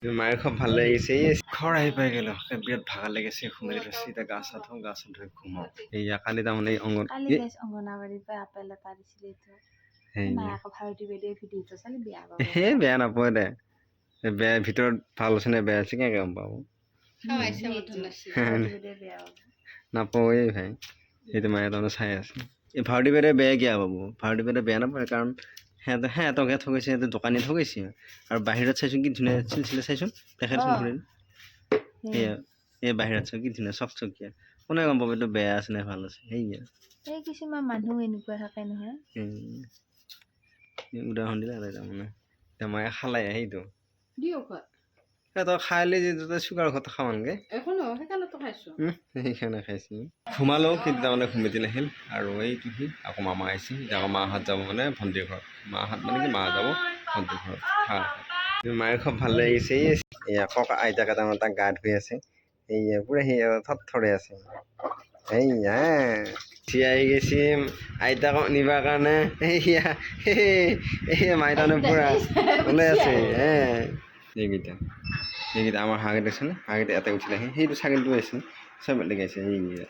মায়ের খুব ভালো লেগেছে এই ঘর আহি পাই গেল বিরাট ভাগা লেগেছে ঘুমিয়ে দিয়েছি এটা গা চা ধুও গা চা ধুই ঘুমাও এই কালি তাৰমানে এই কালি গাইছ অংগনাবাড়িৰ পৰা আপেল এটা দিছিলে তো নাই আকৌ ভাৰতী বাইদেৱে ভিডিঅ'টো চালি বেয়া পাব হে বেয়া নাপায় দে বেয়া ভিতৰত ভাল আছে নে বেয়া আছে কেনেকৈ গম পাব ভাৰতী বাইদেৱে বেয়া পাব নাপাওঁৱেই ভাই সেইটো মায়ে তাৰমানে চাই আছে এই ভাৰতী বাইদেৱে বেয়া কিয় পাব ভাৰতী বাইদেৱে বেয়া নাপায় কাৰণ সিহঁতকে ঠগাইছে সিহঁতে দোকানী ঠগাইছে আৰু বাহিৰত চাইছোঁ কি ধুনীয়া চিলচিলে চাইছোঁ দেখাইছোঁ ঘূৰি সেয়া এই বাহিৰত চাই কি ধুনীয়া চকচকীয়া কোনে গম পাব এইটো বেয়া আছে নে ভাল আছে সেয়া এই কিছুমান মানুহ এনেকুৱা থাকে নহয় উদাহৰণ দিলা তাৰমানে এতিয়া মায়ে খালাই সেইটো দিয়ক তই খাইলে যে চুগাৰ ঘৰত খাৱানগে এখনো সেইকাৰণেতো খাইছো সেইকাৰণে খাইছি ঘুমালেও কিন্তু তাৰমানে ঘুমি দিল আহিল আৰু এইটো সি আকৌ মামা আহিছে এতিয়া আকৌ মাহঁত যাব মানে ভণ্টিৰ ঘৰত মাহঁত মানে কি মা যাব ভণ্টিৰ ঘৰত মায়ে খুব ভাল লাগিছে এই আকৌ আইতাকে তাৰমানে তাক গা ধুই আছে সেয়া পুৰা সেই থৰথৰে আছে এইয়া আহি গৈছি আইতাকক নিবাৰ কাৰণে সেয়া মায়ে তাৰমানে পুৰা ওলাই আছে এইকেইটা আমাৰ হাঁহকেইটা আছে নে হাঁহকেইটা এটা উঠিলে সেইটো ছাগলীটো আছে চব বেলেগ আছে সেইকেইটা